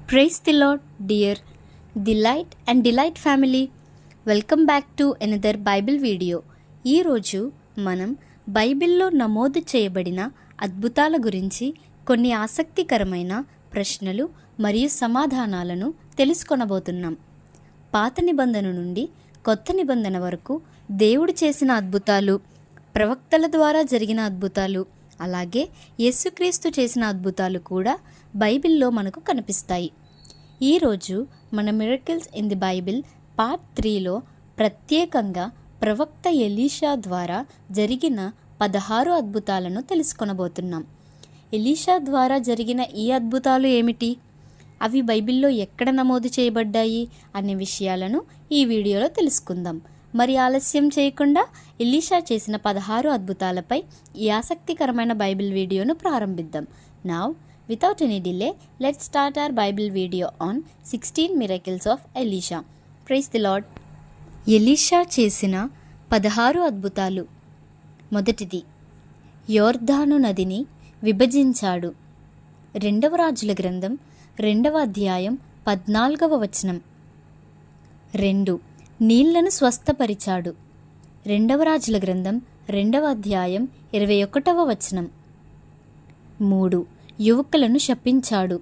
Praise the Lord, dear Delight and Delight family. Welcome back to another Bible video. ఈరోజు మనం బైబిల్లో నమోదు చేయబడిన అద్భుతాల గురించి కొన్ని ఆసక్తికరమైన ప్రశ్నలు మరియు సమాధానాలను తెలుసుకొనబోతున్నాం. పాత నిబంధన నుండి కొత్త నిబంధన వరకు దేవుడు చేసిన అద్భుతాలు, ప్రవక్తల ద్వారా జరిగిన అద్భుతాలు, అలాగే యేసుక్రీస్తు చేసిన అద్భుతాలు కూడా బైబిల్లో మనకు కనిపిస్తాయి. ఈరోజు మన miracles in the Bible part 3లో ప్రత్యేకంగా ప్రవక్త ఎలీషా ద్వారా జరిగిన 16 అద్భుతాలను తెలుసుకొనబోతున్నాం. ఎలీషా ద్వారా జరిగిన ఈ అద్భుతాలు ఏమిటి, అవి బైబిల్లో ఎక్కడ నమోదు చేయబడ్డాయి అనే విషయాలను ఈ వీడియోలో తెలుసుకుందాం. మరి ఆలస్యం చేయకుండా ఎలీషా చేసిన 16 అద్భుతాలపై ఈ ఆసక్తికరమైన బైబిల్ వీడియోను ప్రారంభిద్దాం. Now without any delay, let's start our Bible video on 16 miracles of Elisha. Praise the Lord. Elisha చేసిన 16 అద్భుతాలు. మొదటిది, యోర్దాను నదిని విభజించాడు. 2వ రాజుల గ్రంథం 2వ అధ్యాయం 14వ వచనం. 2, నీళ్లను స్వస్థపరిచాడు. 2వ రాజుల గ్రంథం 2వ అధ్యాయం 21వ వచనం. 3, యువకులను శపించాడు.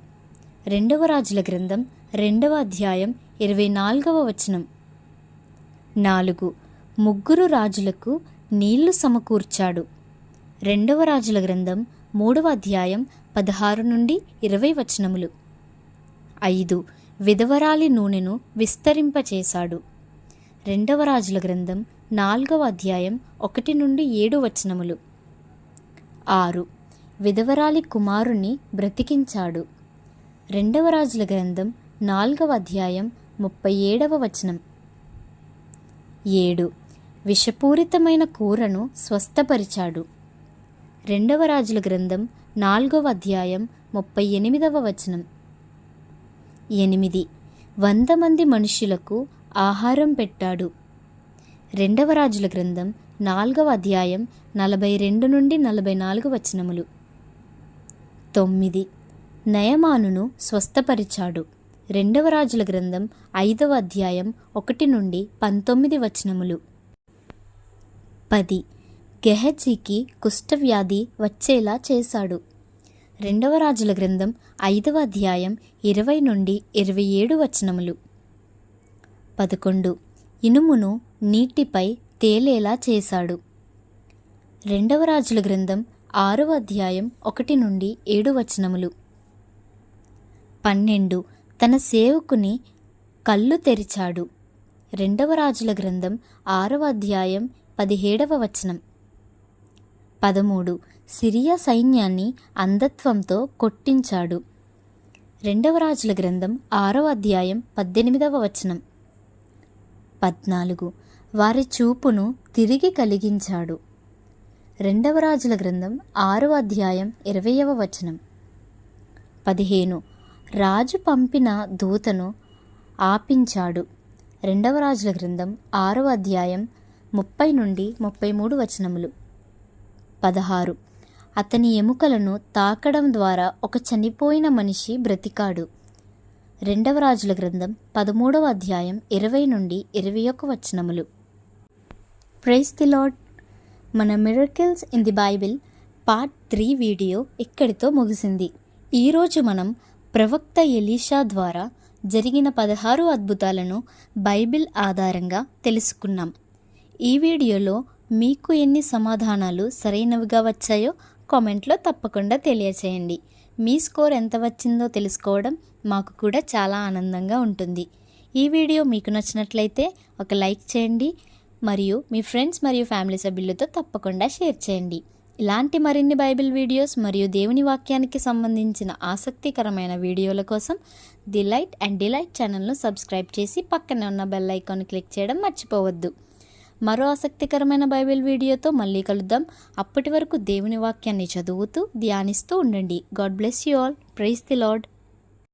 2వ రాజుల గ్రంథం 2వ అధ్యాయం 24వ వచనం. 4, ముగ్గురు రాజులకు నీళ్లు సమకూర్చాడు. 2వ రాజుల గ్రంథం 3వ అధ్యాయం 16 నుండి 20 వచనములు. 5, విధవరాలి నూనెను విస్తరింపచేశాడు. 2వ రాజుల గ్రంథం 4వ అధ్యాయం 1 నుండి 7 వచనములు. 6, విధవరాలి కుమారుని బ్రతికించాడు. 2వ రాజుల గ్రంథం 4వ అధ్యాయం 37వ వచనం. 7, విషపూరితమైన కూరను స్వస్థపరిచాడు. 2వ రాజుల గ్రంథం 4వ అధ్యాయం 38వ వచనం. 8, 100 మంది మనుషులకు ఆహారం పెట్టాడు. 2వ రాజుల గ్రంథం 4వ అధ్యాయం 42 నుండి 44 వచనములు. 9, నయమానును స్వస్థపరిచాడు. 2వ రాజుల గ్రంథం 5వ అధ్యాయం 1 నుండి 19 వచనములు. 10, గెహజీకి కుష్ఠవ్యాధి వచ్చేలా చేశాడు. 2వ రాజుల గ్రంథం 5వ అధ్యాయం 20 నుండి 27 వచనములు. 11, ఇనుమును నీటిపై తేలేలా చేశాడు. 2వ రాజుల గ్రంథం 6వ అధ్యాయం 1 నుండి 7 వచనములు. 12, తన సేవకుని కళ్ళు తెరిచాడు. 2వ రాజుల గ్రంథం 6వ అధ్యాయం 17వ వచనం. 13, సిరియా సైన్యాన్ని అంధత్వంతో కొట్టించాడు. 2వ రాజుల గ్రంథం 6వ అధ్యాయం 18వ వచనం. 14, వారి చూపును తిరిగి కలిగించాడు. 2వ రాజుల గ్రంథం 6వ అధ్యాయం 20వ వచనం. 15, రాజు పంపిన దూతను ఆపించాడు. 2వ రాజుల గ్రంథం 6వ అధ్యాయం 30 నుండి 33 వచనములు. 16, అతని ఎముకలను తాకడం ద్వారా ఒక చనిపోయిన మనిషి బ్రతికాడు. 2వ రాజుల గ్రంథం 13వ అధ్యాయం 20 నుండి 21 వచనములు. Praise the Lord. మన miracles in the Bible part 3 video ఇక్కడితో ముగిసింది. ఈరోజు మనం ప్రవక్త ఎలీషా ద్వారా జరిగిన 16 అద్భుతాలను బైబిల్ ఆధారంగా తెలుసుకున్నాం. ఈ వీడియోలో మీకు ఎన్ని సమాధానాలు సరైనవిగా వచ్చాయో కామెంట్లో తప్పకుండా తెలియచేయండి. మీ స్కోర్ ఎంత వచ్చిందో తెలుసుకోవడం మాకు కూడా చాలా ఆనందంగా ఉంటుంది. ఈ వీడియో మీకు నచ్చినట్లయితే ఒక లైక్ చేయండి మరియు మీ ఫ్రెండ్స్ మరియు ఫ్యామిలీ సభ్యులతో తప్పకుండా షేర్ చేయండి. ఇలాంటి మరిన్ని బైబిల్ వీడియోస్ మరియు దేవుని వాక్యానికి సంబంధించిన ఆసక్తికరమైన వీడియోల కోసం ది లైట్ అండ్ డిలైట్ ఛానల్ను సబ్స్క్రైబ్ చేసి పక్కనే ఉన్న బెల్ ఐకాన్ క్లిక్ చేయడం మర్చిపోవద్దు. మరో ఆసక్తికరమైన బైబిల్ వీడియోతో మళ్ళీ కలుద్దాం. అప్పటి వరకు దేవుని వాక్యాన్ని చదువుతూ ధ్యానిస్తూ ఉండండి. God bless you all. Praise the lord.